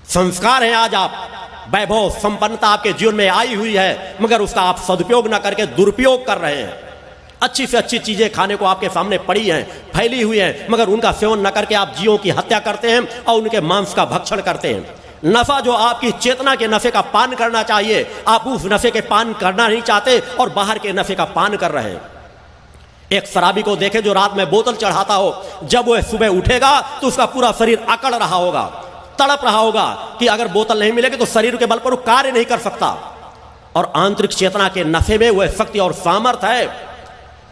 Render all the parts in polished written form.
संस्कार हैं, आज आप वैभव संपन्नता आपके जीवन में आई हुई है, मगर उसका आप सदुपयोग ना करके दुरुपयोग कर रहे हैं। अच्छी से अच्छी चीजें खाने को आपके सामने पड़ी हैं, फैली हुई हैं, मगर उनका सेवन न करके आप जीवों की हत्या करते हैं और उनके मांस का भक्षण करते हैं। नफा जो आपकी चेतना के नफे का पान करना चाहिए, आप उस नफे के पान करना नहीं चाहते और बाहर के नफे का पान कर रहे हैं। एक शराबी को देखे जो रात में बोतल चढ़ाता हो, जब वह सुबह उठेगा तो उसका पूरा शरीर अकड़ रहा होगा, तड़प रहा होगा कि अगर बोतल नहीं मिलेगी तो शरीर के बल पर वो कार्य नहीं कर सकता। और आंतरिक चेतना के नफे में वह शक्ति और सामर्थ्य है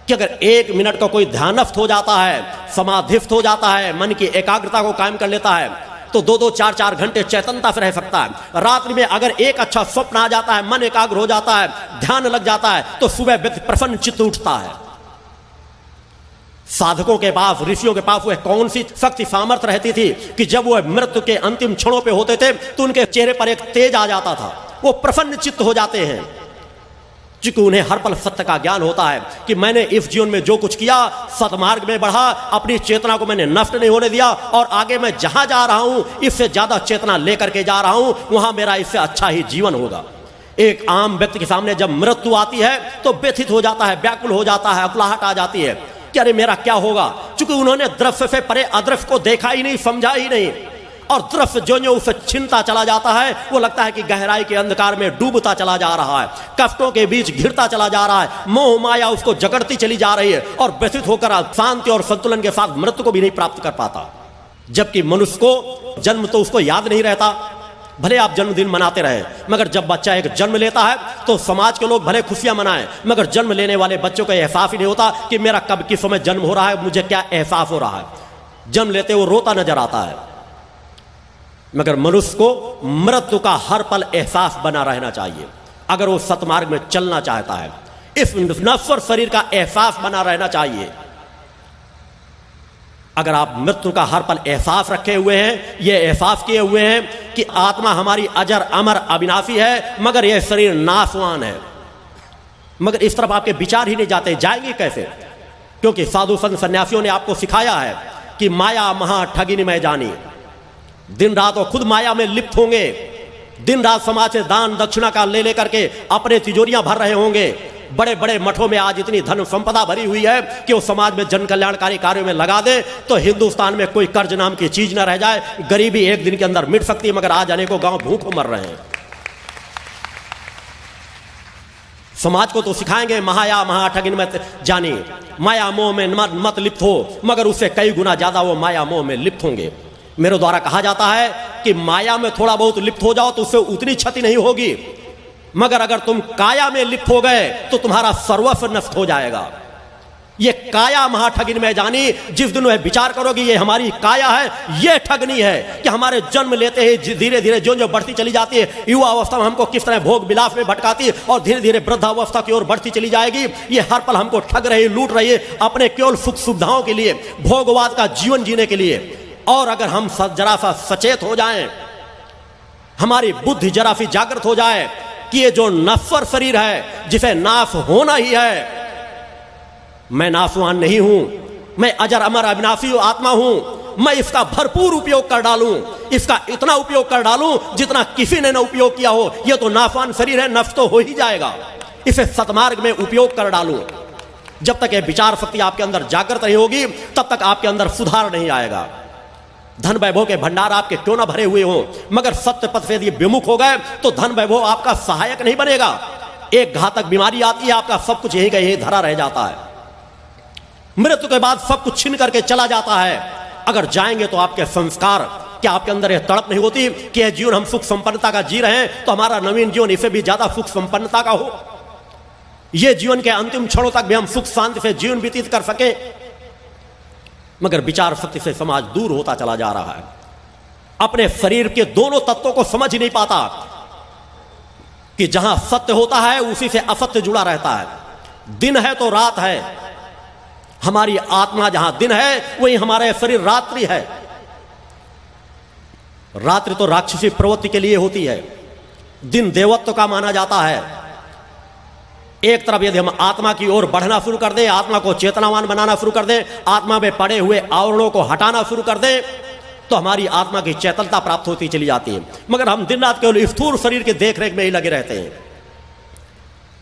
कि अगर 1 मिनट का कोई ध्यानस्थ हो जाता है, समाधिस्थ हो जाता है, मन की एकाग्रता को कायम कर लेता है, तो 2-2, 4-4 घंटे चेतनता से रह सकता है। रात्रि में अगर एक अच्छा स्वप्न आ जाता है, मन एकाग्र हो जाता है, ध्यान लग जाता है, तो सुबह व्यक्ति प्रसन्न चित्त उठता है। साधकों के पास, ऋषियों के पास वह कौन सी शक्ति सामर्थ्य रहती थी कि जब वह मृत्यु के अंतिम क्षणों पे होते थे तो उनके चेहरे पर एक तेज आ जाता था, वो प्रसन्न चित्त हो जाते हैं, क्योंकि उन्हें हर पल सत्य का ज्ञान होता है कि मैंने इस जीवन में जो कुछ किया सतमार्ग में बढ़ा, अपनी चेतना को मैंने नष्ट नहीं होने दिया और आगे मैं जहां जा रहा हूं इससे ज्यादा चेतना लेकर के जा रहा हूं, वहां मेरा इससे अच्छा ही जीवन होगा। एक आम व्यक्ति के सामने जब मृत्यु आती है तो व्यथित हो जाता है, व्याकुल हो जाता है, अकुलाहट आ जाती है कि अरे मेरा क्या होगा, क्योंकि उन्होंने दृश्य से परे अदृश्य को देखा ही नहीं, समझा ही नहीं। और दृश्य जो जो उसे छिनता चला जाता है, वो लगता है कि गहराई के अंधकार में डूबता चला जा रहा है, कष्टों के बीच घिरता चला जा रहा है, मोह माया उसको जकड़ती चली जा रही है और व्यथित होकर शांति और संतुलन के साथ मृत्यु को भी नहीं प्राप्त कर पाता। जबकि मनुष्य को जन्म तो उसको याद नहीं रहता, भले आप जन्मदिन मनाते रहे, मगर जब बच्चा एक जन्म लेता है तो समाज के लोग भले खुशियां मनाएं, मगर जन्म लेने वाले बच्चों को एहसास ही नहीं होता कि मेरा कब किस समय जन्म हो रहा है, मुझे क्या एहसास हो रहा है। जन्म लेते वो रोता नजर आता है, मगर मनुष्य को मृत्यु का हर पल एहसास बना रहना चाहिए अगर वो सतमार्ग में चलना चाहता है। इस नश्वर शरीर का एहसास बना रहना चाहिए। अगर आप मृत्यु का हर पल एहसास रखे हुए हैं, ये एहसास किए हुए हैं कि आत्मा हमारी अजर अमर अविनाशी है, मगर यह शरीर नाशवान है, मगर इस तरफ आपके विचार ही नहीं जाते, जाएंगे कैसे? क्योंकि साधु संत सन्यासियों ने आपको सिखाया है कि माया महा ठगिनी में जानी, दिन रात वो खुद माया में लिप्त होंगे, दिन रात समाज से दान दक्षिणा का ले लेकर के अपने तिजोरियां भर रहे होंगे। बड़े बड़े मठों में आज इतनी धन संपदा भरी हुई है कि वो समाज में जन कल्याणकारी कार्यों में लगा दे तो हिंदुस्तान में कोई कर्ज नाम की चीज ना रह जाए। गरीबी एक दिन के अंदर मिट सकती है, मगर आज अनेकों गांव भूखों मर रहे हैं। समाज को तो सिखाएंगे माया महा ठगिन में जानी, माया मोह में मत लिप्त हो, मगर उससे कई गुना ज्यादा वो माया मोह में लिप्त होंगे। मेरे द्वारा कहा जाता है कि माया में थोड़ा बहुत लिप्त हो जाओ तो उससे उतनी क्षति नहीं होगी, मगर अगर तुम काया में लिप्त हो गए तो तुम्हारा सर्वस्व नष्ट हो जाएगा। ये काया महाठगिन में जानी, जिस दिन वह विचार करोगे ये हमारी काया है, ये ठगनी है कि हमारे जन्म लेते ही धीरे धीरे जो जो बढ़ती चली जाती है, युवा अवस्था में हमको किस तरह भोग विलास में भटकाती है और धीरे धीरे वृद्धावस्था की ओर बढ़ती चली जाएगी। ये हर पल हमको ठग रही, लूट रही है अपने केवल सुख सुविधाओं के लिए, भोगवाद का जीवन जीने के लिए। और अगर हम जरा सा सचेत हो जाएं, हमारी बुद्धि जरा सी जागृत हो जाए कि ये जो नश्वर शरीर है जिसे नाश होना ही है, मैं नाशवान नहीं हूं, मैं अजर अमर अविनाशी आत्मा हूं, मैं इसका भरपूर उपयोग कर डालूं, इसका इतना उपयोग कर डालूं जितना किसी ने न उपयोग किया हो। ये तो नाशवान शरीर है, नष्ट तो हो ही जाएगा, इसे सतमार्ग में उपयोग कर डालूं। जब तक ये विचार शक्ति आपके अंदर जागृत नहीं होगी तब तक आपके अंदर सुधार नहीं आएगा। धन वैभव के भंडार आपके क्यों ना भरे हुए हो, मगर सत्य पथ से यदि विमुख हो गए तो धन वैभव आपका सहायक नहीं बनेगा। एक घातक बीमारी आती है, आपका सब कुछ यही का यही धरा रह जाता है। मृत्यु के बाद सब कुछ छीन करके चला जाता है। अगर जाएंगे तो आपके संस्कार, क्या आपके अंदर यह तड़प नहीं होती कि यह जीवन हम सुख संपन्नता का जी रहे हैं तो हमारा नवीन जीवन इससे भी ज्यादा सुख संपन्नता का हो, यह जीवन के अंतिम क्षणों तक भी हम सुख शांति से जीवन व्यतीत कर सके। मगर विचार शक्ति से समाज दूर होता चला जा रहा है, अपने शरीर के दोनों तत्वों को समझ ही नहीं पाता कि जहां सत्य होता है उसी से असत्य जुड़ा रहता है। दिन है तो रात है, हमारी आत्मा जहां दिन है वही हमारा शरीर रात्रि है। रात्रि तो राक्षसी प्रवृत्ति के लिए होती है, दिन देवत्व का माना जाता है। एक तरफ यदि हम आत्मा की ओर बढ़ना शुरू कर दें, आत्मा को चेतनावान बनाना शुरू कर दें, आत्मा में पड़े हुए आवरणों को हटाना शुरू कर दें, तो हमारी आत्मा की चैतन्यता प्राप्त होती चली जाती है। मगर हम दिन रात केवल स्थूल शरीर के देख रेख में ही लगे रहते हैं।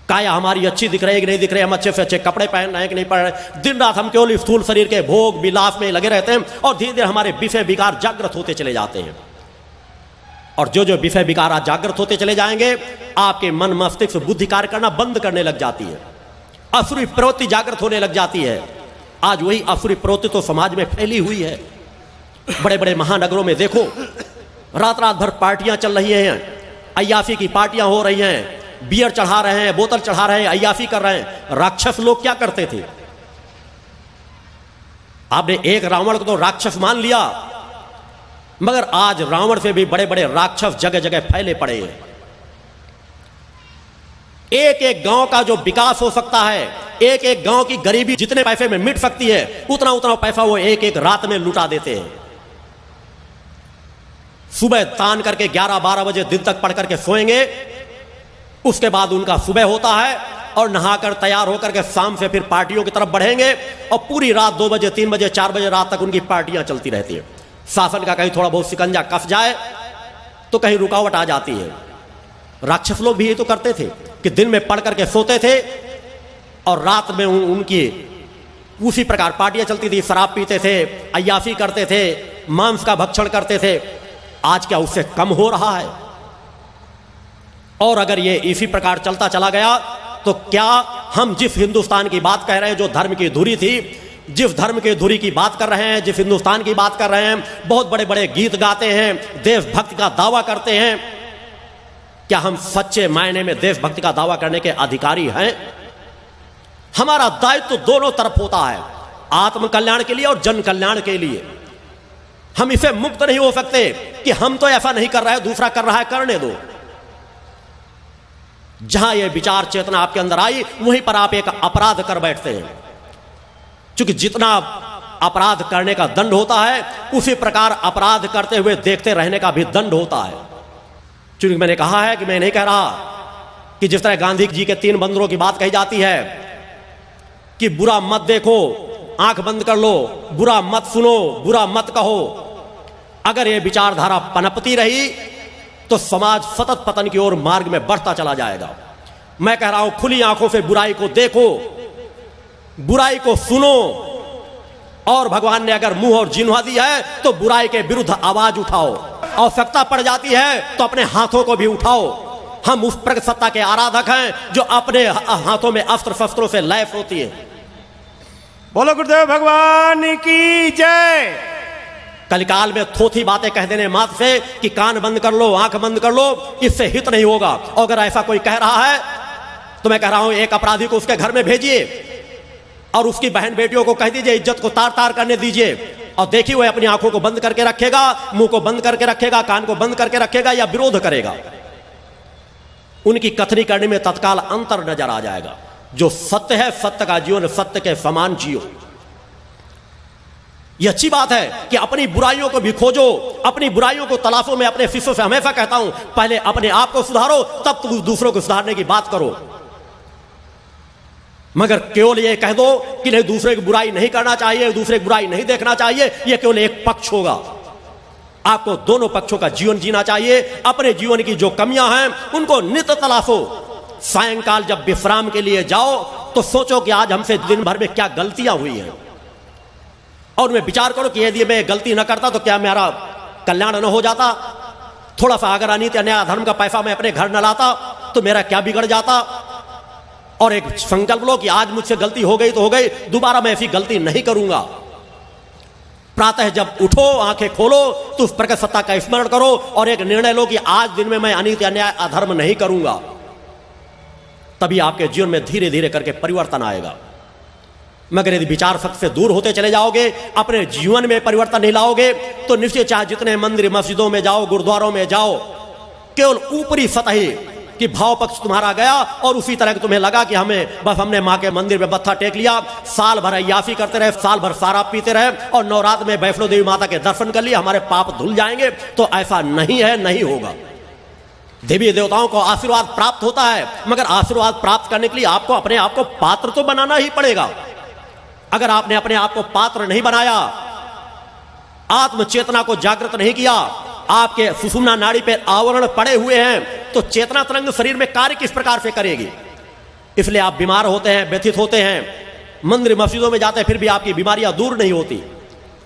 काया हमारी अच्छी दिख रही है कि नहीं दिख रही, हम अच्छे से अच्छे कपड़े पहन रहे हैं कि नहीं पहन रहे, दिन रात हम केवल स्थूल शरीर के भोग विलास में लगे रहते हैं और धीरे धीरे हमारे विषय विकार जागृत होते चले जाते हैं। और जो जो विषय विकार आज जागृत होते चले जाएंगे, आपके मन मस्तिष्क बुद्धि कार्य करना बंद करने लग जाती है, असुरी प्रवृत्ति जागृत होने लग जाती है। आज वही असुरी प्रवृत्ति तो समाज में फैली हुई है। बड़े बड़े महानगरों में देखो, रात रात भर पार्टियां चल रही हैं, अय्याफी की पार्टियां हो रही हैं, बियर चढ़ा रहे हैं, बोतल चढ़ा रहे हैं, अय्याफी कर रहे हैं। राक्षस लोग क्या करते थे? आपने एक रावण को तो राक्षस मान लिया, मगर आज रावण से भी बड़े बड़े राक्षस जगह जगह फैले पड़े हैं। एक एक गांव का जो विकास हो सकता है, एक एक गांव की गरीबी जितने पैसे में मिट सकती है, उतना उतना पैसा वो एक एक रात में लुटा देते हैं। सुबह तान करके 11-12 बजे दिन तक पढ़ करके सोएंगे, उसके बाद उनका सुबह होता है और नहाकर तैयार होकर के शाम से फिर पार्टियों की तरफ बढ़ेंगे और पूरी रात 2 बजे 3 बजे 4 बजे रात तक उनकी पार्टियां चलती रहती है। शासन का कहीं थोड़ा बहुत शिकंजा कस जाए तो कहीं रुकावट आ जाती है। राक्षस लोग भी ये तो करते थे कि दिन में पढ़ करके सोते थे और रात में उनकी उसी प्रकार पार्टियां चलती थी, शराब पीते थे, अय्याफी करते थे, मांस का भक्षण करते थे। आज क्या उससे कम हो रहा है? और अगर ये इसी प्रकार चलता चला गया तो क्या हम जिस हिंदुस्तान की बात कह रहे हैं, जो धर्म की धुरी थी, जिस धर्म की धुरी की बात कर रहे हैं, जिस हिंदुस्तान की बात कर रहे हैं, बहुत बड़े बड़े गीत गाते हैं, देशभक्ति का दावा करते हैं, क्या हम सच्चे मायने में देशभक्ति का दावा करने के अधिकारी हैं? हमारा दायित्व तो दोनों तरफ होता है, आत्म कल्याण के लिए और जन कल्याण के लिए। हम इसे मुक्त नहीं हो सकते कि हम तो ऐसा नहीं कर रहे हैं, दूसरा कर रहा है, करने दो। जहां यह विचार चेतना आपके अंदर आई, वहीं पर आप एक अपराध कर बैठते हैं। क्योंकि जितना अपराध करने का दंड होता है, उसी प्रकार अपराध करते हुए देखते रहने का भी दंड होता है। क्योंकि मैंने कहा है कि मैं नहीं कह रहा कि जिस तरह गांधी जी के 3 बंदरों की बात कही जाती है कि बुरा मत देखो, आंख बंद कर लो, बुरा मत सुनो, बुरा मत कहो। अगर यह विचारधारा पनपती रही तो समाज सतत पतन की ओर मार्ग में बढ़ता चला जाएगा। मैं कह रहा हूं, खुली आंखों से बुराई को देखो, बुराई को सुनो, और भगवान ने अगर मुंह और जिह्वा दी है तो बुराई के विरुद्ध आवाज उठाओ। आवश्यकता पड़ जाती है तो अपने हाथों को भी उठाओ। हम उस प्रगट सत्ता के आराधक हैं जो अपने हाथों में अस्त्र शस्त्रों से लैस होती है। बोलो गुरुदेव भगवान की जय। कलिकाल में थोथी बातें कह देने मात्र से कि कान बंद कर लो, आंख बंद कर लो, इससे हित नहीं होगा। और अगर ऐसा कोई कह रहा है तो मैं कह रहा हूं, एक अपराधी को उसके घर में भेजिए और उसकी बहन बेटियों को कह दीजिए, इज्जत को तार तार करने दीजिए, और देखिए वह अपनी आंखों को बंद करके रखेगा, मुंह को बंद करके रखेगा, कान को बंद करके रखेगा या विरोध करेगा। उनकी कथनी करने में तत्काल अंतर नजर आ जाएगा। जो सत्य है, सत्य का जीवन सत्य के समान जियो। यह अच्छी बात है कि अपनी बुराइयों को भी खोजो, अपनी बुराइयों को तलाशो। मैं अपने शिष्यों से हमेशा कहता हूं, पहले अपने आप को सुधारो, तब तुम दूसरों को सुधारने की बात करो। मगर केवल ये कह दो कि नहीं, दूसरे की बुराई नहीं करना चाहिए, दूसरे की बुराई नहीं देखना चाहिए, यह केवल एक पक्ष होगा। आपको दोनों पक्षों का जीवन जीना चाहिए। अपने जीवन की जो कमियां हैं उनको नित्य तलाशो। सायंकाल जब विश्राम के लिए जाओ तो सोचो कि आज हमसे दिन भर में क्या गलतियां हुई हैं, और मैं विचार करो कि यदि मैं गलती न करता तो क्या मेरा कल्याण न हो जाता। थोड़ा सा अगर अनित्य अन्याय धर्म का पैसा मैं अपने घर न लाता तो मेरा क्या बिगड़ जाता। और एक संकल्प लो कि आज मुझसे गलती हो गई तो हो गई, दोबारा मैं ऐसी गलती नहीं करूंगा। प्रातः जब उठो, आंखें खोलो तो उस प्रकट सत्ता का स्मरण करो और एक निर्णय लो कि आज दिन में मैं अनित्य अन्याय अधर्म नहीं करूंगा। तभी आपके जीवन में धीरे धीरे करके परिवर्तन आएगा। मगर यदि विचार शक्ति से दूर होते चले जाओगे, अपने जीवन में परिवर्तन नहीं लाओगे, तो निश्चय चाहे जितने मंदिर मस्जिदों में जाओ, गुरुद्वारों में जाओ, केवल ऊपरी सतही कि भाव पक्ष तुम्हारा गया और उसी तरह तुम्हें लगा कि हमने मां के मंदिर में मत्था टेक लिया, साल भर अय्याफी करते रहे, साल भर शराब पीते रहे और नवरात्र में वैष्णो देवी माता के दर्शन कर लिए, हमारे पाप धुल जाएंगे। तो ऐसा नहीं है, नहीं होगा। देवी देवताओं को आशीर्वाद प्राप्त होता है, मगर आशीर्वाद प्राप्त करने के लिए आपको अपने आप को पात्र तो बनाना ही पड़ेगा। अगर आपने अपने आप को पात्र नहीं बनाया आत्म चेतना को जागृत नहीं किया, आपके सुषुम्ना नाड़ी पे आवरण पड़े हुए हैं, तो चेतना तरंग शरीर में कार्य किस प्रकार से करेगी? इसलिए आप बीमार होते हैं, व्यथित होते हैं, मंदिर मस्जिदों में जाते हैं, फिर भी आपकी बीमारियां दूर नहीं होती,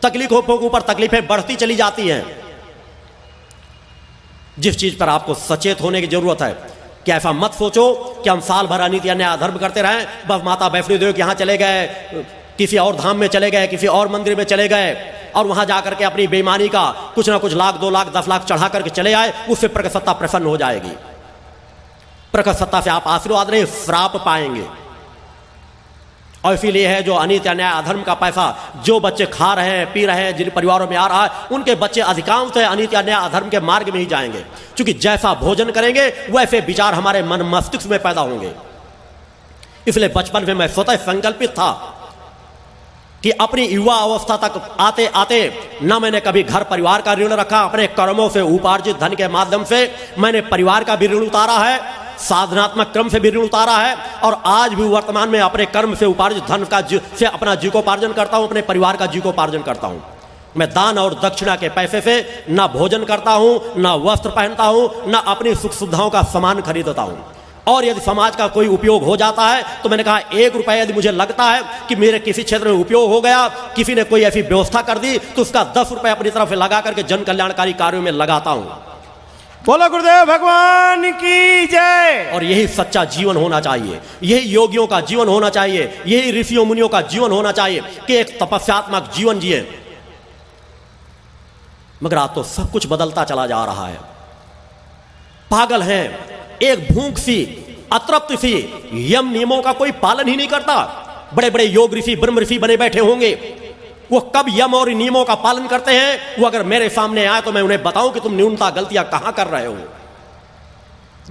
तकलीफों के ऊपर तकलीफें बढ़ती चली जाती हैं। जिस चीज पर आपको सचेत होने की जरूरत है कि ऐसा मत सोचो कि हम साल भर अनित्य अन्याय अधर्म करते रहें, बस माता वैष्णो देवी के यहां चले गए, किसी और धाम में चले गए, किसी और मंदिर में चले गए और वहां जाकर के अपनी बेईमानी का कुछ ना कुछ लाख 2 लाख 10 लाख चढ़ा करके चले आए, उससे प्रकट सत्ता प्रसन्न हो जाएगी। प्रकट सत्ता से आप आशीर्वाद नहीं, श्राप पाएंगे। और इसीलिए है जो अनित्य अन्याय अधर्म का पैसा जो बच्चे खा रहे हैं, पी रहे हैं, जिन परिवारों में आ रहा है, उनके बच्चे अधिकांश अनित्य अन्याय अधर्म के मार्ग में ही जाएंगे, क्योंकि जैसा भोजन करेंगे वैसे विचार हमारे मन मस्तिष्क में पैदा होंगे। इसलिए बचपन में मैं स्वतः संकल्पित था कि अपनी युवा अवस्था तक आते आते न मैंने कभी घर परिवार का ऋण रखा, अपने कर्मों से उपार्जित धन के माध्यम से मैंने परिवार का भी ऋण उतारा है, साधनात्मक क्रम से भी ऋण उतारा है, और आज भी वर्तमान में अपने कर्म से उपार्जित धन का से अपना जीविकोपार्जन करता हूं, अपने परिवार का जीविकोपार्जन करता हूं। मैं दान और दक्षिणा के पैसे से ना भोजन करता हूं, ना वस्त्र पहनता हूं, ना अपनी सुख सुविधाओं का सामान खरीदता हूं। और यदि समाज का कोई उपयोग हो जाता है तो मैंने कहा 1 रुपया यदि मुझे लगता है कि मेरे किसी क्षेत्र में उपयोग हो गया, किसी ने कोई ऐसी व्यवस्था कर दी, तो उसका 10 रुपया अपनी तरफ से लगा करके जन कल्याणकारी कार्यों में लगाता हूं। बोलो गुरुदेव भगवान की जय। और यही सच्चा जीवन होना चाहिए, यही योगियों का जीवन होना चाहिए, यही ऋषियों मुनियों का जीवन होना चाहिए कि एक तपस्यात्मक जीवन जिए। मगर आज तो सब कुछ बदलता चला जा रहा है। पागल हैं, एक भूख सी, अतृप्त सी, यम नियमों का कोई पालन ही नहीं करता। बड़े बड़े योग ऋषि, ब्रह्म ऋषि बने बैठे होंगे, वो कब यम और नियमों का पालन करते हैं? वो अगर मेरे सामने आए तो मैं उन्हें बताऊं कि तुम न्यूनता गलतियां कहां कर रहे हो।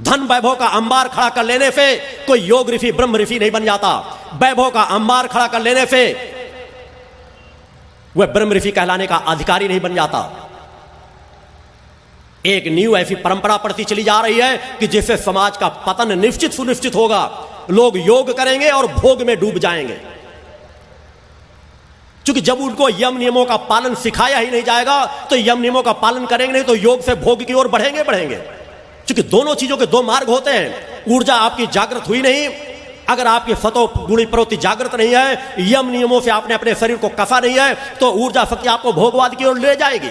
धन वैभव का अंबार खड़ा कर लेने से कोई योग ऋषि ब्रह्म ऋषि नहीं बन जाता। वैभव का अंबार खड़ा कर लेने से वह ब्रह्म ऋषि कहलाने का अधिकारी नहीं बन जाता। एक न्यू ऐसी परंपरा पड़ती चली जा रही है कि जिससे समाज का पतन निश्चित सुनिश्चित होगा। लोग योग करेंगे और भोग में डूब जाएंगे, क्योंकि जब उनको यम नियमों का पालन सिखाया ही नहीं जाएगा तो यम नियमों का पालन करेंगे नहीं तो योग से भोग की ओर बढ़ेंगे। क्योंकि दोनों चीजों के 2 मार्ग होते हैं। ऊर्जा आपकी जागृत हुई नहीं, अगर आपकी सतो गुणी प्रवृत्ति जागृत नहीं है, यम नियमों से आपने अपने शरीर को कसा नहीं है, तो ऊर्जा शक्ति आपको भोगवाद की ओर ले जाएगी।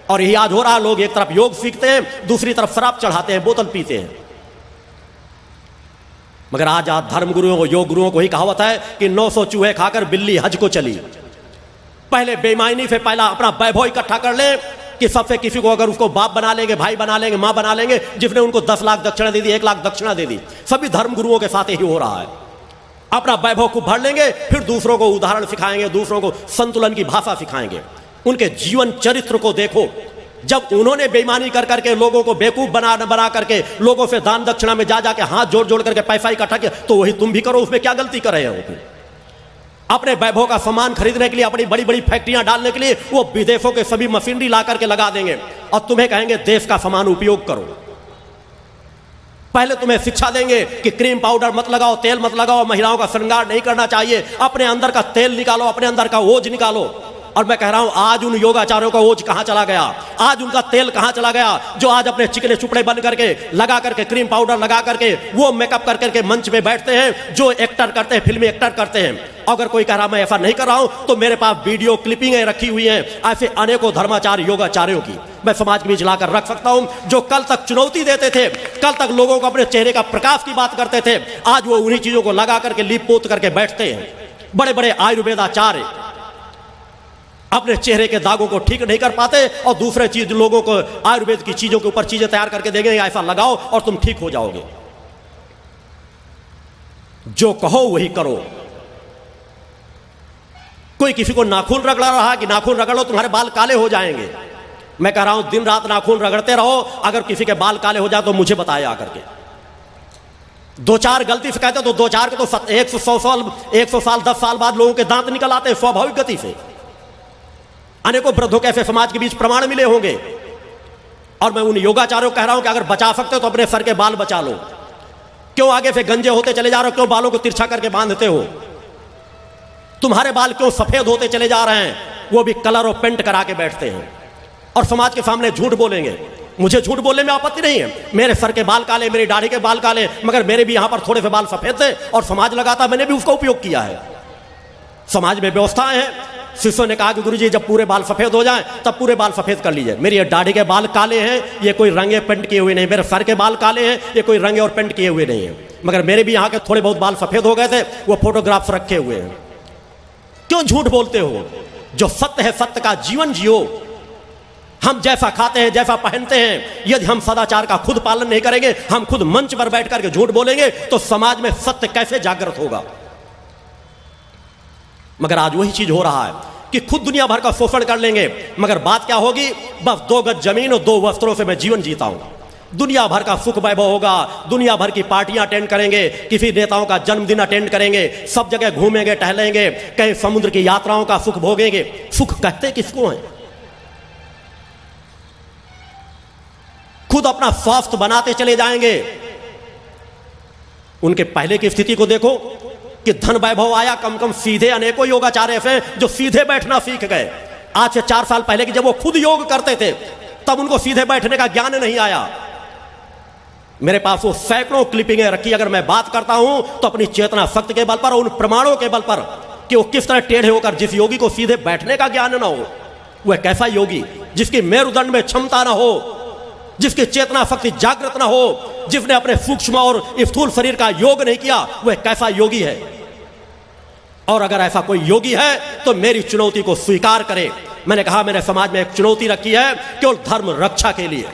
और यही आज हो रहा है, लोग एक तरफ योग सीखते हैं, दूसरी तरफ शराब चढ़ाते हैं, बोतल पीते हैं। मगर आज धर्म गुरुओं को, योग गुरुओं को ही कहावत है कि 900 चूहे खाकर बिल्ली हज को चली। पहले बेईमानी से पहला अपना वैभव इकट्ठा कर ले कि सबसे किसी को अगर उसको बाप बना लेंगे, भाई बना लेंगे, मां बना लेंगे, जिसने उनको 10 लाख दक्षिणा दे दी, 1 लाख दक्षिणा दे दी। सभी धर्म गुरुओं के साथ ही हो रहा है। अपना वैभव को भर लेंगे, फिर दूसरों को उदाहरण सिखाएंगे, दूसरों को संतुलन की भाषा सिखाएंगे। उनके जीवन चरित्र को देखो, जब उन्होंने बेईमानी कर करके लोगों को बेवकूफ बना करके लोगों से दान दक्षिणा में जा जाके हाथ जोड़ जोड़ करके पैसा इकट्ठा किया, तो वही तुम भी करो। उसमें क्या गलती कर रहे हो? अपने वैभव का सामान खरीदने के लिए, अपनी बड़ी बड़ी फैक्ट्रियां डालने के लिए वो विदेशों के सभी मशीनरी ला करके लगा देंगे और तुम्हें कहेंगे देश का सामान उपयोग करो। पहले तुम्हें शिक्षा देंगे कि क्रीम पाउडर मत लगाओ, तेल मत लगाओ, महिलाओं का श्रृंगार नहीं करना चाहिए, अपने अंदर का तेल निकालो, अपने अंदर का ओज निकालो। और मैं कह रहा हूं आज उन योगाचार्यों का ओज कहां चला गया, आज उनका तेल कहां चला गया, जो आज अपने चिकने चुपड़े बन करके लगा करके क्रीम पाउडर लगा करके वो मेकअप कर करके मंच पे बैठते हैं, जो एक्टर करते हैं, फिल्मी एक्टर करते हैं। अगर कोई कह रहा मैं ऐसा नहीं कर रहा हूं तो मेरे पास वीडियो क्लिपिंगें रखी हुई हैं ऐसे अनेकों धर्माचार्य योगाचार्यों की, मैं समाज के बीच लाकर रख सकता हूं। जो कल तक चुनौती देते थे, कल तक लोगों को अपने चेहरे का प्रकाश की बात करते थे, आज वो उन्हीं चीजों को लगा करके लीप पोत करके बैठते हैं। बड़े बड़े आयुर्वेदाचार्य अपने चेहरे के दागों को ठीक नहीं कर पाते और दूसरे चीज लोगों को आयुर्वेद की चीजों के ऊपर चीजें तैयार करके देंगे, ऐसा लगाओ और तुम ठीक हो जाओगे। जो कहो वही करो। कोई किसी को नाखून रगड़ा रहा है कि नाखून रगड़ लो तुम्हारे बाल काले हो जाएंगे। मैं कह रहा हूं दिन रात नाखून रगड़ते रहो, अगर किसी के बाल काले हो जाए तो मुझे बताया आकर के। 2-4 गलती से कहते तो 2-4 के तो 100 साल 10 साल बाद लोगों के दांत निकल आते हैं स्वाभाविक गति से। अनेकों वृद्धों के ऐसे समाज के बीच प्रमाण मिले होंगे। और मैं उन योगाचार्यों को कह रहा हूं कि अगर बचा सकते हो तो अपने सर के बाल बचा लो। क्यों आगे से गंजे होते चले जा रहे हो? क्यों बालों को तिरछा करके बांधते हो? तुम्हारे बाल क्यों सफेद होते चले जा रहे हैं? वो भी कलर और पेंट करा के बैठते हैं और समाज के सामने झूठ बोलेंगे। मुझे झूठ बोलने में आपत्ति नहीं है, मेरे सर के बाल काले, मेरी दाढ़ी के बाल काले, मगर मेरे भी यहां पर थोड़े से बाल सफेद थे और समाज लगाता, मैंने भी उसका उपयोग किया है। समाज में व्यवस्थाएं हैं। शिष्यों ने कहा कि गुरुजी जब पूरे बाल सफेद हो जाएं तब पूरे बाल सफेद कर लीजिए। मेरी ये दाढ़ी के बाल काले हैं, ये कोई रंगे पेंट किए हुए नहीं, मेरे सर के बाल काले हैं, ये कोई रंगे और पेंट किए हुए नहीं है, मगर मेरे भी यहाँ के थोड़े बहुत बाल सफेद हो गए थे, वो फोटोग्राफ्स रखे हुए हैं। क्यों झूठ बोलते हो? जो सत्य है सत्य का जीवन जियो। हम जैसा खाते हैं, जैसा पहनते हैं, यदि हम सदाचार का खुद पालन नहीं करेंगे, हम खुद मंच पर बैठ करके झूठ बोलेंगे, तो समाज में सत्य कैसे जागृत होगा? मगर आज वही चीज हो रहा है कि खुद दुनिया भर का शोषण कर लेंगे, मगर बात क्या होगी? बस 2 गज जमीन और 2 वस्त्रों से मैं जीवन जीता हूं। दुनिया भर का सुख वैभव होगा, दुनिया भर की पार्टियां अटेंड करेंगे, किसी नेताओं का जन्मदिन अटेंड करेंगे, सब जगह घूमेंगे, टहलेंगे, कहीं समुद्र की यात्राओं का सुख भोगेंगे। सुख कहते किसको है? खुद अपना स्वास्थ्य बनाते चले जाएंगे। उनके पहले की स्थिति को देखो कि धन वैभव आया, कम कम सीधे अनेकों योगाचार्य थे जो सीधे बैठना सीख गए। आज से 4 साल पहले की जब वो खुद योग करते थे तब उनको सीधे बैठने का ज्ञान नहीं आया। मेरे पास वो सैकड़ों क्लिपिंगें रखी, अगर मैं बात करता हूं तो अपनी चेतना शक्ति के बल पर और उन प्रमाणों के बल पर कि वो किस तरह टेढ़े होकर, जिस योगी को सीधे बैठने का ज्ञान ना हो, वह कैसा योगी, जिसकी मेरुदंड में क्षमता ना हो, जिसकी चेतना शक्ति जागृत ना हो, जिसने अपने सूक्ष्म और स्थूल शरीर का योग नहीं किया, वह कैसा योगी है? और अगर ऐसा कोई योगी है तो मेरी चुनौती को स्वीकार करे। मैंने कहा मैंने समाज में एक चुनौती रखी है केवल धर्म रक्षा के लिए।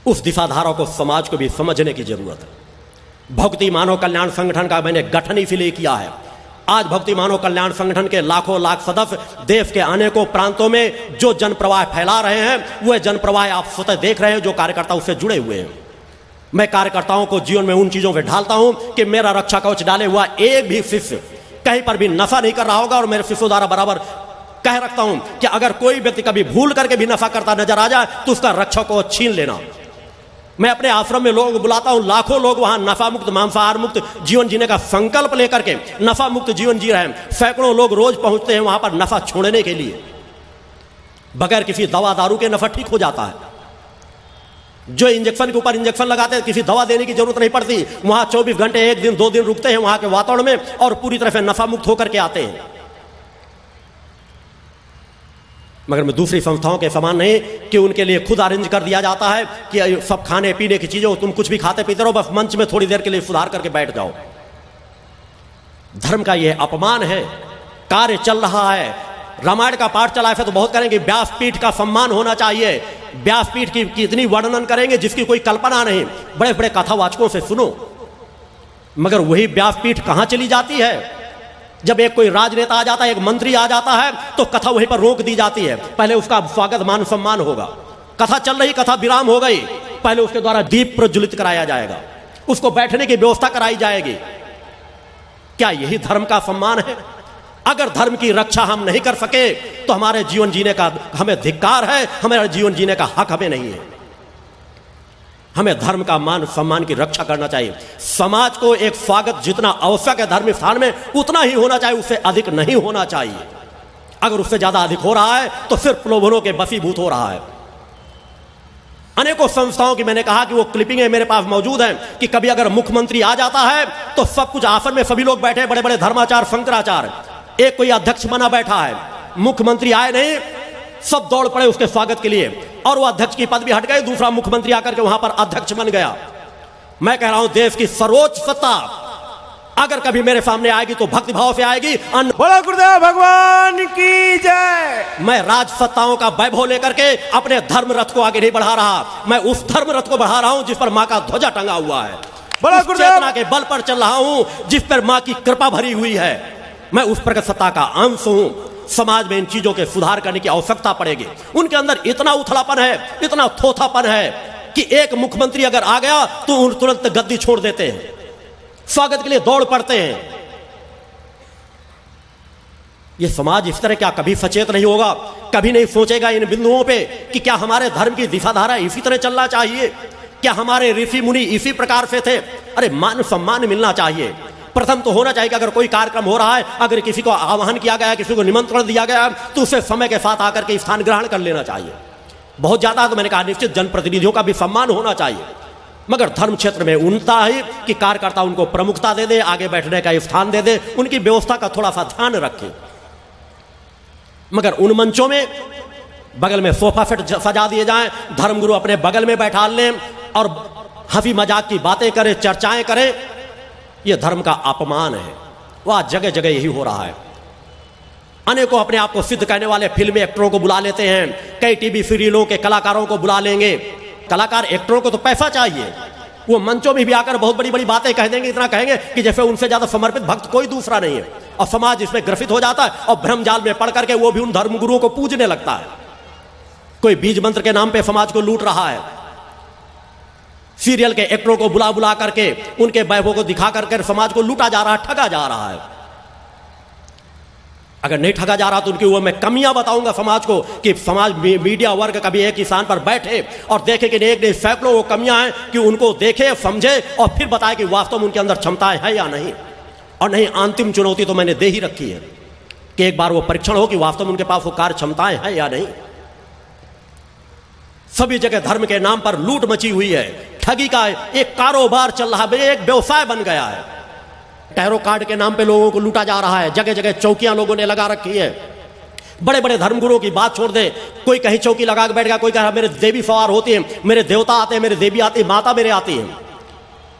उस दिशाधारा को समाज को भी समझने की जरूरत है। भक्ति मानव कल्याण संगठन का मैंने गठन इसलिए किया है। आज भक्ति मानव कल्याण संगठन के लाखों लाख सदस्य देश के अनेकों प्रांतों में जो जन प्रवाह फैला रहे हैं, वह जन प्रवाह आप स्वतः देख रहे हैं, जो कार्यकर्ता उससे जुड़े हुए हैं। मैं कार्यकर्ताओं को जीवन में उन चीजों पे ढालता हूं कि मेरा रक्षा कवच डाले हुआ एक भी शिष्य कहीं पर भी नशा नहीं कर रहा होगा। और मेरे शिष्यों द्वारा बराबर कह रखता हूं कि अगर कोई व्यक्ति कभी भूल करके भी नशा करता नजर आ जाए तो उसका रक्षा कवच छीन लेना। मैं अपने आश्रम में लोग बुलाता हूं, लाखों लोग वहां नशा मुक्त, मांसाहार मुक्त जीवन जीने का संकल्प लेकर के नशा मुक्त जीवन जी रहे हैं। सैकड़ों लोग रोज पहुंचते हैं वहां पर नशा छोड़ने के लिए। बगैर किसी दवा दारू के नशा ठीक हो जाता है। जो इंजेक्शन के ऊपर इंजेक्शन लगाते हैं, किसी दवा देने की जरूरत नहीं पड़ती। वहां 24 घंटे, 1 दिन 2 दिन रुकते हैं वहां के वातावरण में और पूरी तरह से नशा मुक्त होकर के आते हैं। मगर मैं दूसरी संस्थाओं के समान नहीं कि उनके लिए खुद अरेंज कर दिया जाता है कि सब खाने पीने की चीजें, तुम कुछ भी खाते पीते रहो, बस मंच में थोड़ी देर के लिए सुधार करके बैठ जाओ। धर्म का यह अपमान है। कार्य चल रहा है, रामायण का पाठ चला है तो बहुत करेंगे व्यासपीठ का सम्मान होना चाहिए। व्यासपीठ की इतनी वर्णन करेंगे जिसकी कोई कल्पना नहीं। बड़े बड़े कथावाचकों से सुनो, मगर वही व्यासपीठ कहां चली जाती है? जब एक कोई राजनेता आ जाता है, एक मंत्री आ जाता है, तो कथा वहीं पर रोक दी जाती है। पहले उसका स्वागत मान सम्मान होगा। कथा चल रही, कथा विराम हो गई, पहले उसके द्वारा दीप प्रज्वलित कराया जाएगा, उसको बैठने की व्यवस्था कराई जाएगी। क्या यही धर्म का सम्मान है? अगर धर्म की रक्षा हम नहीं कर सके तो हमारे जीवन जीने का हमें धिक्कार है, हमारे जीवन जीने का हक हमें नहीं है। हमें धर्म का मान सम्मान की रक्षा करना चाहिए। समाज को एक स्वागत जितना आवश्यक है धर्म स्थान में, उतना ही होना चाहिए, उससे अधिक नहीं होना चाहिए। अगर उससे ज्यादा अधिक हो रहा है तो सिर्फ प्रलोभनों के वशीभूत हो रहा है। अनेकों संस्थाओं की मैंने कहा कि वो क्लिपिंगें मेरे पास मौजूद हैं कि कभी अगर मुख्यमंत्री आ जाता है तो सब कुछ आसन में सभी लोग बैठे, बड़े बड़े धर्माचार्य, शंकराचार्य, एक कोई अध्यक्ष बना बैठा है, मुख्यमंत्री आए नहीं, सब दौड़ पड़े उसके स्वागत के लिए, और वो अध्यक्ष की पद भी हट गए, दूसरा मुख्यमंत्री आकर के वहां पर अध्यक्ष बन गया। मैं कह रहा हूं देश की सर्वोच्च सत्ता अगर कभी मेरे सामने आएगी तो भक्ति भाव से आएगी। बोलो गुरुदेव भगवान की जय। मैं राज सत्ताओं का वैभव लेकर के अपने धर्म रथ को आगे नहीं बढ़ा रहा, मैं उस धर्म रथ को बढ़ा रहा हूं जिस पर मां का ध्वजा टंगा हुआ है, उस चेतना के बल पर चल रहा हूं जिस पर मां की कृपा भरी हुई है। मैं उस प्रकट सत्ता का अंश हूं। समाज में इन चीजों के सुधार करने की आवश्यकता पड़ेगी। उनके अंदर इतना उथलापन है, इतना थोथापन है कि एक मुख्यमंत्री अगर आ गया तो तुरंत गद्दी छोड़ देते हैं, स्वागत के लिए दौड़ पड़ते हैं। यह समाज इस तरह क्या कभी सचेत नहीं होगा, कभी नहीं सोचेगा इन बिंदुओं पे कि क्या हमारे धर्म की दिशाधारा इसी तरह चलना चाहिए? क्या हमारे ऋषि मुनि इसी प्रकार से थे? अरे मान सम्मान मिलना चाहिए। प्रथम तो होना चाहिए कि अगर कोई कार्यक्रम हो रहा है, अगर किसी को आह्वान किया गया है, किसी को निमंत्रण दिया गया है, तो उसे समय के साथ आकर के स्थान ग्रहण कर लेना चाहिए। बहुत ज्यादा तो मैंने कहा निश्चित जनप्रतिनिधियों का भी सम्मान होना चाहिए, मगर धर्म क्षेत्र में उनता है कि कार्यकर्ता उनको प्रमुखता दे दे, आगे बैठने का स्थान दे दे, उनकी व्यवस्था का थोड़ा सा ध्यान रखें। मगर उन मंचों में बगल में सोफा सेट सजा दिए जाएं, धर्मगुरु अपने बगल में बैठा लें और हंसी मजाक की बातें करें, चर्चाएं करें, यह धर्म का अपमान है। वह जगह जगह यही हो रहा है। अनेकों अपने आप को सिद्ध करने वाले फिल्मी एक्टरों को बुला लेते हैं, कई टीवी सीरियलों के कलाकारों को बुला लेंगे। कलाकार एक्टरों को तो पैसा चाहिए, वो मंचों में भी आकर बहुत बड़ी बड़ी बातें कह देंगे, इतना कहेंगे कि जैसे उनसे ज्यादा समर्पित भक्त कोई दूसरा नहीं है, और समाज इसमें ग्रसित हो जाता है और भ्रम जाल में पड़ करके वो भी उन धर्मगुरुओं को पूजने लगता है। कोई बीज मंत्र के नाम पे समाज को लूट रहा है, सीरियल के एक्टरों को बुला बुला करके उनके वैभव को दिखा करके समाज को लूटा जा रहा है, ठगा जा रहा है। अगर नहीं ठगा जा रहा तो उनकी वो मैं कमियां बताऊंगा समाज को, कि समाज मीडिया वर्ग कभी एक ही स्थान पर बैठे और देखे कि एक नहीं सैकड़ों वो कमियां हैं, कि उनको देखे, समझे और फिर बताए कि वास्तव में उनके अंदर क्षमताएं हैं या नहीं। और नहीं, अंतिम चुनौती तो मैंने दे ही रखी है कि एक बार वो परीक्षण हो कि वास्तव में उनके पास वो कार्य क्षमताएं हैं या नहीं। सभी जगह धर्म के नाम पर लूट मची हुई है, ठगी का एक कारोबार चल रहा है, एक व्यवसाय बन गया है। टैरो कार्ड के नाम पे लोगों को लूटा जा रहा है, जगह जगह चौकियां लोगों ने लगा रखी है। बड़े बड़े धर्मगुरुओं की बात छोड़ दे, कोई कहीं चौकी लगा के बैठ गया, कोई कह रहा मेरे देवी सवार होती है, मेरे देवता आते हैं, मेरे देवी आती है, माता मेरे आती है।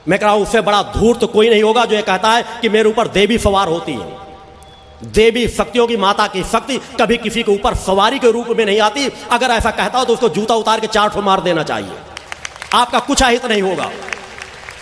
मैं कह रहा हूं उससे बड़ा धूर्त तो कोई नहीं होगा जो ये कहता है कि मेरे ऊपर देवी सवार होती है। देवी शक्तियों की माता की शक्ति कभी किसी के ऊपर सवारी के रूप में नहीं आती। अगर ऐसा कहता हो तो उसको जूता उतार के 4 ठो मार देना चाहिए, आपका कुछ अहित नहीं होगा।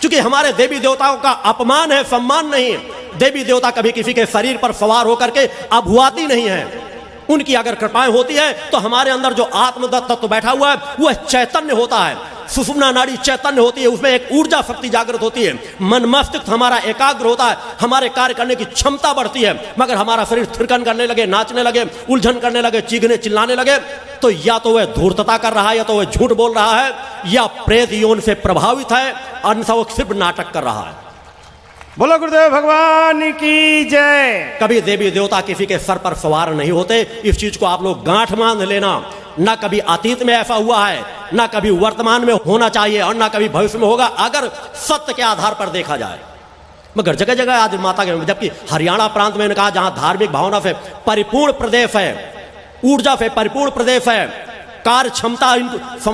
क्योंकि हमारे देवी देवताओं का अपमान है, सम्मान नहीं। देवी देवता कभी किसी के शरीर पर सवार होकर के अभुआती नहीं है। उनकी अगर कृपाएं होती है तो हमारे अंदर जो आत्मदत्त तत्व बैठा हुआ है वह चैतन्य होता है, सुषुम्ना नाड़ी चैतन्य होती है, उसमें एक ऊर्जा शक्ति जागृत होती है, मन मस्तिष्क हमारा एकाग्र होता है, हमारे कार्य करने की क्षमता बढ़ती है। मगर हमारा शरीर थिरकन करने लगे, नाचने लगे, उलझन करने लगे, चीखने चिल्लाने लगे, तो या तो वह धूर्तता कर रहा है, या तो वह झूठ बोल रहा है, या प्रेत यौन से प्रभावित है, अन्यथा वो सिर्फ नाटक कर रहा है। बोलो गुरुदेव भगवान की जय। कभी देवी देवता किसी के सर पर सवार नहीं होते, इस चीज को आप लोग गांठ बांध लेना। ना कभी अतीत में ऐसा हुआ है, ना कभी वर्तमान में होना चाहिए, और ना कभी भविष्य में होगा, अगर सत्य के आधार पर देखा जाए। मगर जगह जगह आज माता के, जबकि हरियाणा प्रांत में कहा जहां धार्मिक भावना से परिपूर्ण प्रदेश है, ऊर्जा से परिपूर्ण प्रदेश है, कार्य क्षमता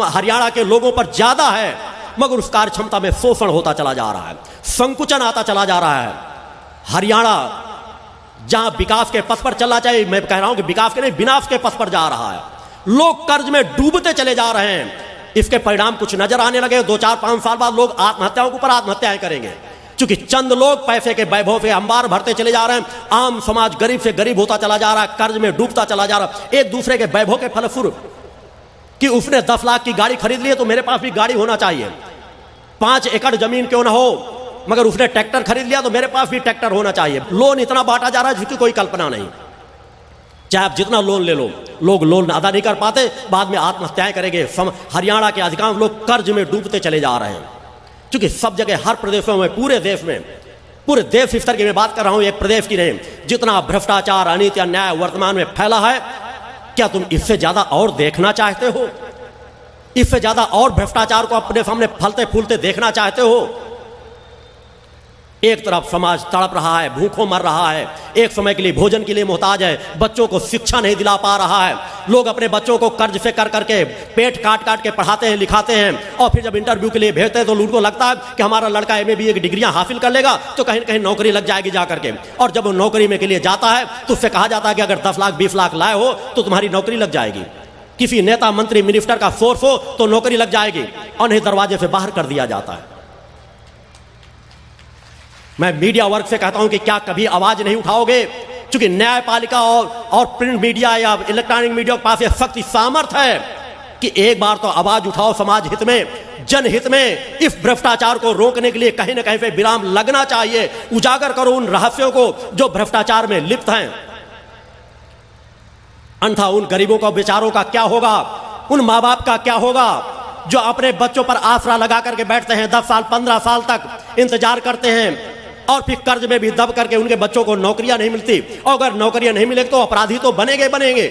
हरियाणा के लोगों पर ज्यादा है, मगर उस कार्य क्षमता में शोषण होता चला जा रहा है, संकुचन आता चला जा रहा है। हरियाणा जहां विकास के पथ पर चलना चाहिए, मैं कह रहा हूं कि विकास के नहीं विनाश के पथ पर जा रहा है। लोग कर्ज में डूबते चले जा रहे हैं। इसके परिणाम कुछ नजर आने लगे, 2, 4, 5 साल बाद लोग आत्महत्याओं के ऊपर आत्महत्याएं करेंगे, क्योंकि चंद लोग पैसे के वैभव से अंबार भरते चले जा रहे हैं। आम समाज गरीब से गरीब होता चला जा रहा है, कर्ज में डूबता चला जा रहा है, एक दूसरे के वैभव के फलस्वरूप। कि उसने 10 लाख की गाड़ी खरीद ली है तो मेरे पास भी गाड़ी होना चाहिए, 5 एकड़ जमीन क्यों ना हो, मगर उसने ट्रैक्टर खरीद लिया तो मेरे पास भी ट्रैक्टर होना चाहिए। लोन इतना बांटा जा रहा है जिसकी कोई कल्पना नहीं। चाहे आप जितना लोन ले लो, लोग लोन अदा नहीं कर पाते, बाद में आत्महत्याएं करेंगे। हरियाणा के अधिकांश लोग कर्ज में डूबते चले जा रहे हैं, क्योंकि सब जगह हर प्रदेशों में, पूरे देश स्तर की मैं बात कर रहा हूं, एक प्रदेश की नहीं, जितना भ्रष्टाचार, अनीति, अन्याय वर्तमान में फैला है, क्या तुम इससे ज्यादा और देखना चाहते हो? इससे ज्यादा और भ्रष्टाचार को अपने सामने फलते फूलते देखना चाहते हो? एक तरफ समाज तड़प रहा है, भूखों मर रहा है, एक समय के लिए भोजन के लिए मोहताज है, बच्चों को शिक्षा नहीं दिला पा रहा है, लोग अपने बच्चों को कर्ज से कर करके पेट काट काट के पढ़ाते हैं, लिखाते हैं, और फिर जब इंटरव्यू के लिए भेजते हैं तो उनको लगता है कि हमारा लड़का MA की डिग्रियां हासिल कर लेगा तो कहीं ना कहीं नौकरी लग जाएगी जा करके। और जब वो नौकरी में के लिए जाता है तो उससे कहा जाता है कि अगर 10 लाख 20 लाख लाए हो तो तुम्हारी नौकरी लग जाएगी, किसी नेता मंत्री मिनिस्टर का सोर्स हो तो नौकरी लग जाएगी, और नहीं दरवाजे से बाहर कर दिया जाता है। मैं मीडिया वर्ग से कहता हूं कि क्या कभी आवाज नहीं उठाओगे? क्योंकि न्यायपालिका और प्रिंट मीडिया या इलेक्ट्रॉनिक मीडिया के पास यह शक्ति सामर्थ्य है कि एक बार तो आवाज उठाओ, समाज हित में, जनहित में इस भ्रष्टाचार को रोकने के लिए कहीं ना कहीं पे विराम लगना चाहिए। उजागर करो उन रहस्यों को जो भ्रष्टाचार में लिप्त हैं। अन्यथा उन गरीबों का, बेचारों का क्या होगा? उन माँ बाप का क्या होगा जो अपने बच्चों पर आसरा लगा करके बैठते हैं, 10 साल 15 साल तक इंतजार करते हैं और फिर कर्ज में भी दब करके उनके बच्चों को नौकरियां नहीं मिलती, और अगर नौकरियां नहीं मिलेगी तो अपराधी तो बनेंगे।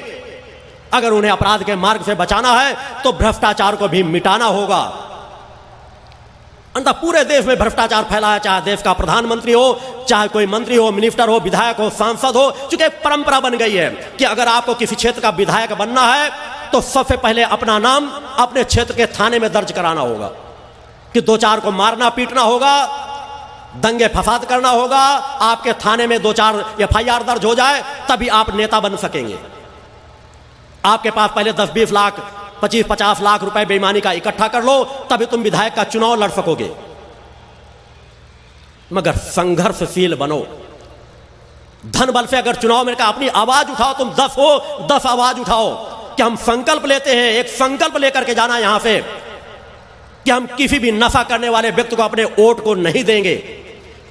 अगर उन्हें अपराध के मार्ग से बचाना है तो भ्रष्टाचार को भी मिटाना होगा। अंततः पूरे देश में भ्रष्टाचार फैला है, चाहे देश का प्रधानमंत्री हो, चाहे कोई मंत्री हो, मिनिस्टर हो, विधायक हो, सांसद हो। चूंकि एक परंपरा बन गई है कि अगर आपको किसी क्षेत्र का विधायक बनना है तो सबसे पहले अपना नाम अपने क्षेत्र के थाने में दर्ज कराना होगा, कि 2-4 को मारना पीटना होगा, दंगे फसाद करना होगा, आपके थाने में 2-4 FIR दर्ज हो जाए तभी आप नेता बन सकेंगे। आपके पास पहले 10-20 लाख 25-50 लाख रुपए बेईमानी का इकट्ठा कर लो, तभी तुम विधायक का चुनाव लड़ सकोगे। मगर संघर्षशील बनो। धन बल से अगर चुनाव में कहा अपनी आवाज उठाओ, तुम 10 हो 10 आवाज उठाओ कि हम संकल्प लेते हैं, एक संकल्प लेकर के जाना यहां से कि हम किसी भी नशा करने वाले व्यक्ति को अपने वोट को नहीं देंगे,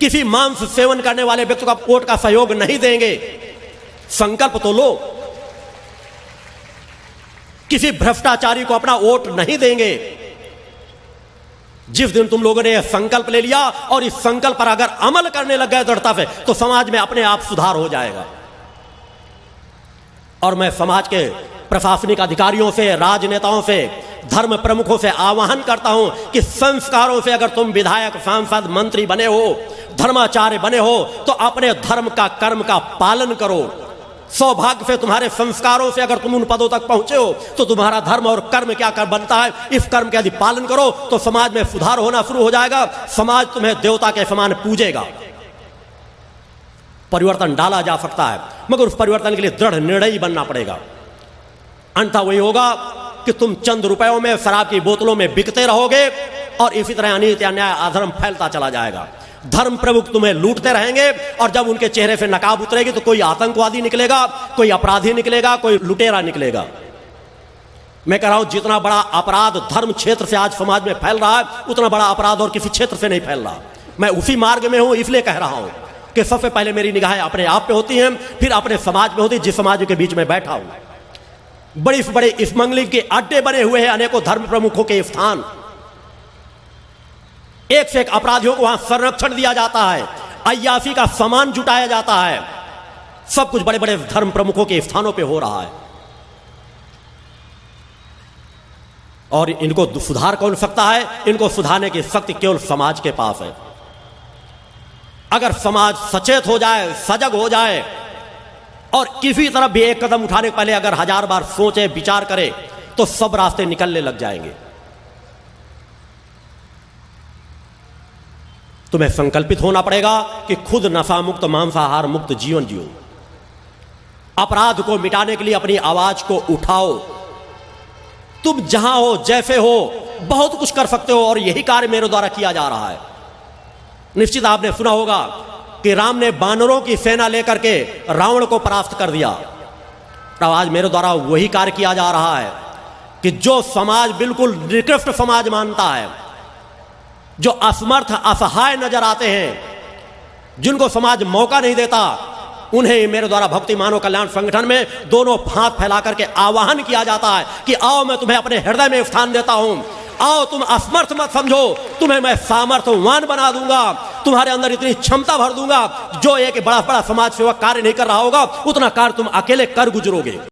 किसी मांस सेवन करने वाले व्यक्ति को वोट का सहयोग नहीं देंगे। संकल्प तो लो। किसी भ्रष्टाचारी को अपना वोट नहीं देंगे। जिस दिन तुम लोगों ने यह संकल्प ले लिया और इस संकल्प पर अगर अमल करने लग गए दृढ़ता से, तो समाज में अपने आप सुधार हो जाएगा। और मैं समाज के प्रशासनिक अधिकारियों से, राजनेताओं से, धर्म प्रमुखों से आह्वान करता हूं कि संस्कारों से अगर तुम विधायक, सांसद, मंत्री बने हो, धर्माचार्य बने हो, तो अपने धर्म का, कर्म का पालन करो। सौभाग्य से तुम्हारे संस्कारों से अगर तुम उन पदों तक पहुंचे हो तो तुम्हारा धर्म और कर्म क्या कर बनता है, इस कर्म के यदि पालन करो तो समाज में सुधार होना शुरू हो जाएगा। समाज तुम्हें देवता के समान पूजेगा। परिवर्तन डाला जा सकता है, मगर उस परिवर्तन के लिए दृढ़ निर्णयी बनना पड़ेगा। अंततः वही होगा कि तुम चंद रुपयों में, शराब की बोतलों में बिकते रहोगे और इसी तरह अनीति, अन्याय, अधर्म फैलता चला जाएगा। धर्म प्रमुख तुम्हें लूटते रहेंगे और जब उनके चेहरे से नकाब उतरेगी तो कोई आतंकवादी निकलेगा, कोई अपराधी निकलेगा, कोई लुटेरा निकलेगा। मैं कह रहा हूं जितना बड़ा अपराध धर्म क्षेत्र से आज समाज में फैल रहा है, उतना बड़ा अपराध और किसी क्षेत्र से नहीं फैल रहा। मैं उसी मार्ग में हूं, इसलिए कह रहा हूं कि सबसे पहले मेरी निगाहें अपने आप पे होती हैं, फिर अपने समाज पे होती, जिस समाज के बीच में बैठा हूं। बड़े से बड़े स्मगलिंग के अड्डे बने हुए हैं, अनेकों धर्म प्रमुखों के स्थान। एक से एक अपराधियों को वहां संरक्षण दिया जाता है, अय्याशी का सामान जुटाया जाता है। सब कुछ बड़े बड़े धर्म प्रमुखों के स्थानों पे हो रहा है। और इनको सुधार कौन सकता है? इनको सुधारने की शक्ति केवल समाज के पास है। अगर समाज सचेत हो जाए, सजग हो जाए और किसी तरफ भी एक कदम उठाने के पहले अगर 1000 बार सोचे, विचार करे, तो सब रास्ते निकलने लग जाएंगे। तुम्हें संकल्पित होना पड़ेगा कि खुद नशा मुक्त, मांसाहार मुक्त जीवन जियो। अपराध को मिटाने के लिए अपनी आवाज को उठाओ। तुम जहां हो, जैसे हो, बहुत कुछ कर सकते हो और यही कार्य मेरे द्वारा किया जा रहा है। निश्चित आपने सुना होगा कि राम ने बानरों की सेना लेकर के रावण को परास्त कर दिया। तो आज मेरे द्वारा वही कार्य किया जा रहा है कि जो समाज बिल्कुल निकृष्ट समाज मानता है, जो असमर्थ, असहाय नजर आते हैं, जिनको समाज मौका नहीं देता, उन्हें मेरे द्वारा भक्ति मानव कल्याण संगठन में दोनों हाथ फैला करके आह्वान किया जाता है कि आओ, मैं तुम्हें अपने हृदय में स्थान देता हूं। आओ, तुम असमर्थ मत समझो, तुम्हें मैं सामर्थ्यवान बना दूंगा, तुम्हारे अंदर इतनी क्षमता भर दूंगा, जो एक बड़ा बड़ा समाज सेवा कार्य नहीं कर रहा होगा, उतना कार्य तुम अकेले कर गुजरोगे।